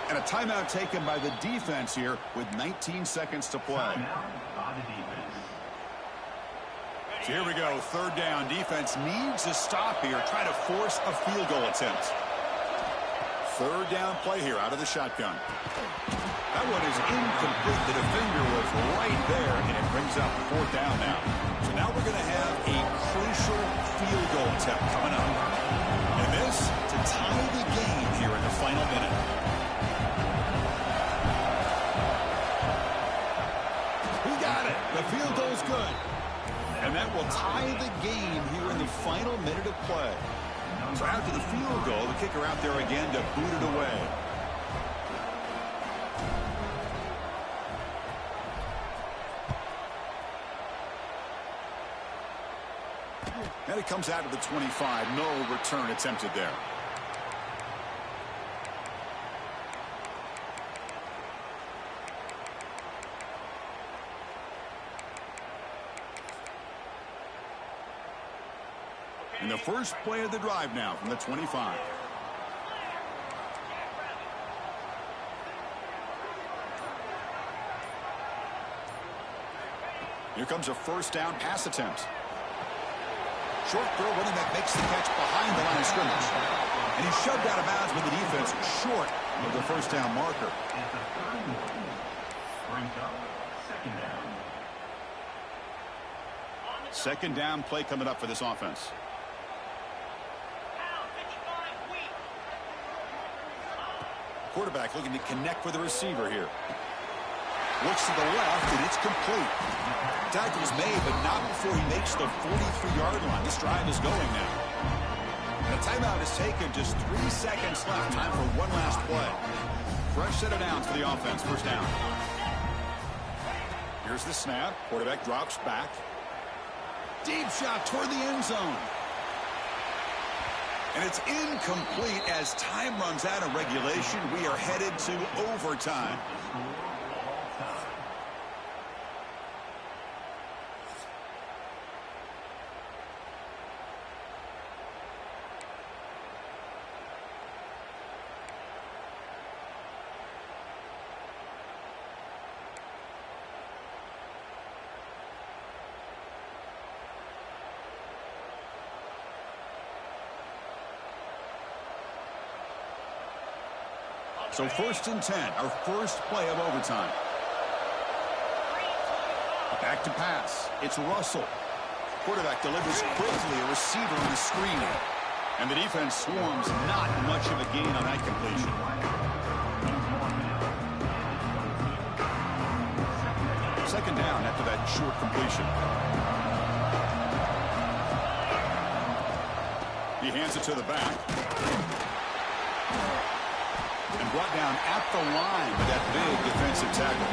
And a timeout taken by the defense here with 19 seconds to play. So here we go, 3rd down. Defense needs a stop here. Try to force a field goal attempt. Third down play here out of the shotgun. That one is incomplete. The defender was right there, and it brings up fourth down now. So now we're going to have a crucial field goal attempt coming up. And this to tie the game here in the final minute. He got it. The field goal's good. And that will tie the game here in the final minute of play. So after the field goal, the kicker out there again to boot it away. And it comes out to the 25. No return attempted there. And the first play of the drive now from the 25. Here comes a first down pass attempt. Short throw, running back makes the catch behind the line of scrimmage. And he's shoved out of bounds with the defense short of the first down marker. Second down play coming up for this offense. Quarterback looking to connect with the receiver here. Looks to the left, and it's complete. Tackle's made, but not before he makes the 43-yard line. This drive is going now. And a timeout is taken. Just 3 seconds left. Time for one last play. Fresh set of downs for the offense. First down. Here's the snap. Quarterback drops back. Deep shot toward the end zone. And it's incomplete as time runs out of regulation. We are headed to overtime. So 1st and 10, our first play of overtime. Back to pass. It's Russell. Quarterback delivers quickly, a receiver on the screen. And the defense swarms, not much of a gain on that completion. Second down after that short completion. He hands it to the back. And brought down at the line with that big defensive tackle.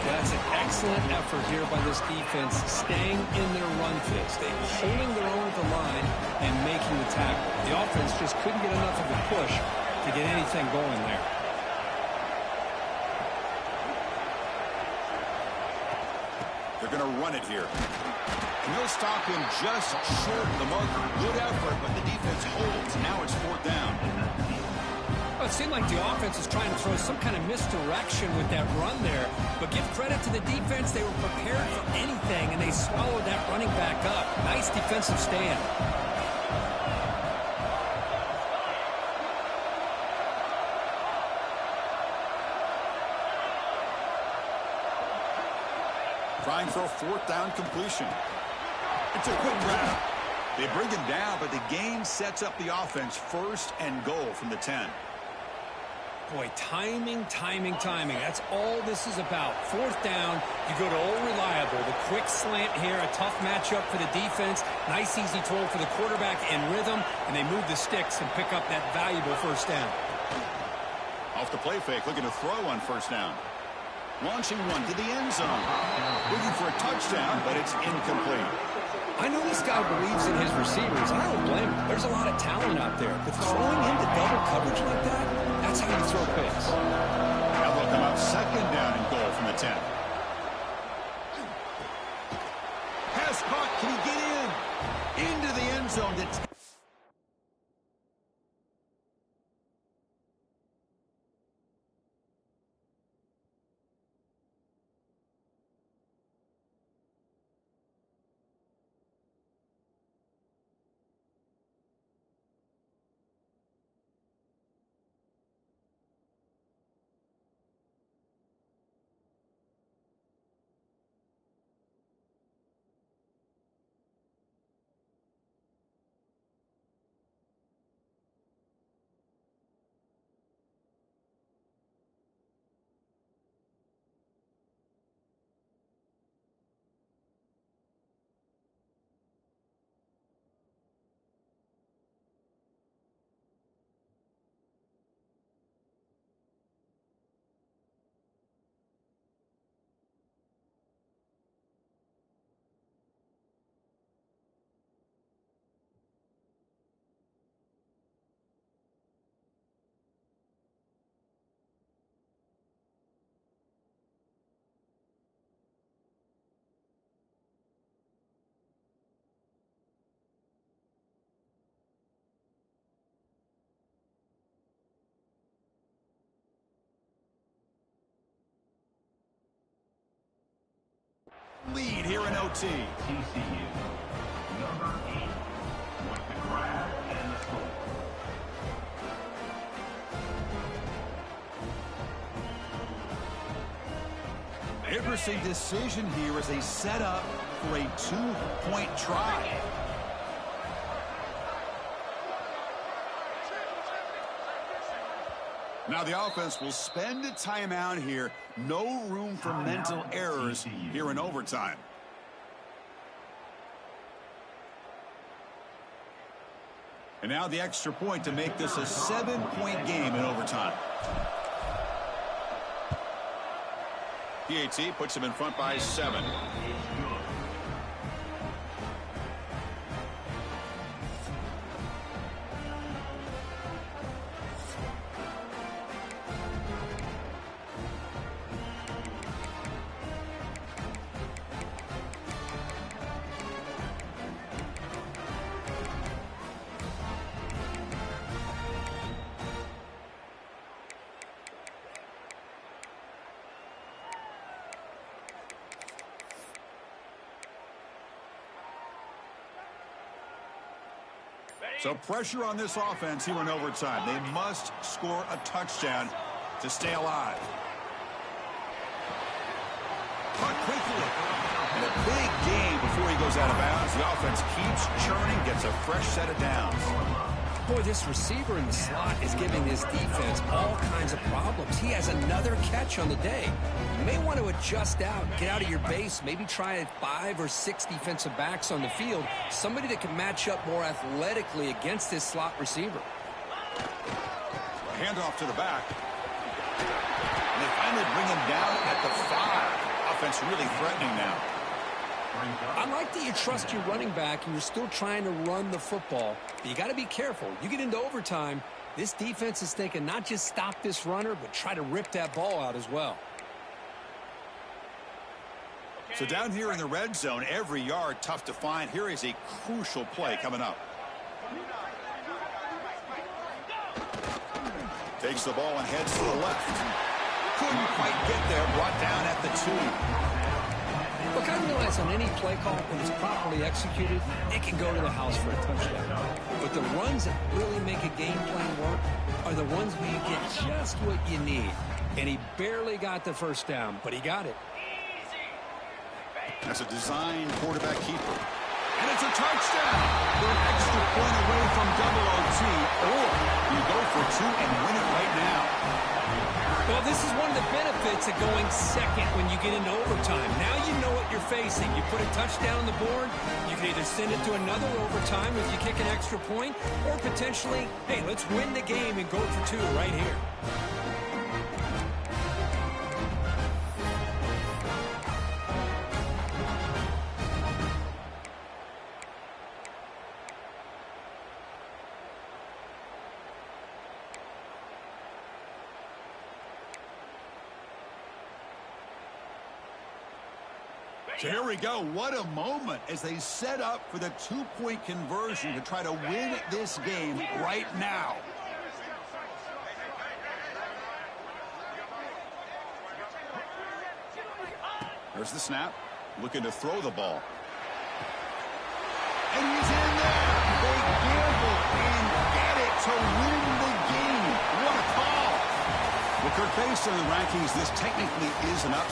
That's an excellent effort here by this defense, staying in their run fix. They're holding their own at the line and making the tackle. The offense just couldn't get enough of a push to get anything going there. They're going to run it here. And they'll stop him just short of the marker. Good effort, but the defense holds. Now it's fourth down. Well, it seemed like the offense was trying to throw some kind of misdirection with that run there. But give credit to the defense. They were prepared for anything, and they swallowed that running back up. Nice defensive stand. Trying for a fourth down completion. It's a quick grab. They bring him down, but the gain sets up the offense. 1st and goal from the 10. Boy, timing, timing, timing. That's all this is about. 4th down, you go to old reliable. The quick slant here, a tough matchup for the defense. Nice, easy throw for the quarterback in rhythm, and they move the sticks and pick up that valuable 1st down. Off the play fake, looking to throw on 1st down. Launching one to the end zone. Looking for a touchdown, but it's incomplete. I know this guy believes in his receivers. I don't blame him. There's a lot of talent out there. But throwing into double coverage like that, that's how you throw picks. Now they'll come out 2nd down and goal from the 10. Pass caught. Can he get in? Into the end zone. lead here in OT. TCU, number 8, with the grab and the score. Interesting decision here as they set up for a 2-point try. Now the offense will spend a timeout here. No room for mental errors here in overtime. And now the extra point to make this a 7-point game in overtime. PAT puts them in front by 7. So pressure on this offense here in overtime. They must score a touchdown to stay alive. Caught quickly. And a big game before he goes out of bounds. The offense keeps churning, gets a fresh set of downs. Boy, this receiver in the slot is giving this defense all kinds of problems. He has another catch on the day. You may want to adjust out, get out of your base, maybe try 5 or 6 defensive backs on the field, somebody that can match up more athletically against this slot receiver. Handoff to the back. And they finally bring him down at the 5. Offense really threatening now. I like that you trust your running back and you're still trying to run the football. But you got to be careful. You get into overtime, this defense is thinking not just stop this runner, but try to rip that ball out as well. So down here in the red zone, every yard tough to find. Here is a crucial play coming up. Takes the ball and heads to the left. Couldn't quite get there. Brought down at the 2. Look, I realize on any play call, when it's properly executed, it can go to the house for a touchdown. But the runs that really make a game plan work are the ones where you get just what you need. And he barely got the first down, but he got it. That's a design quarterback keeper. And it's a touchdown. They're an extra point away from double OT, or you go for 2 and win it right now. Well, this is one of the benefits of going second when you get into overtime. Now you know what you're facing. You put a touchdown on the board, you can either send it to another overtime if you kick an extra point, or potentially, hey, let's win the game and go for 2 right here. So here we go. What a moment as they set up for the 2-point conversion to try to win this game right now. There's the snap. Looking to throw the ball. And he's in there. They gamble and get it to win the game. What a call. Well, Kirk, based on the rankings, this technically is an upset.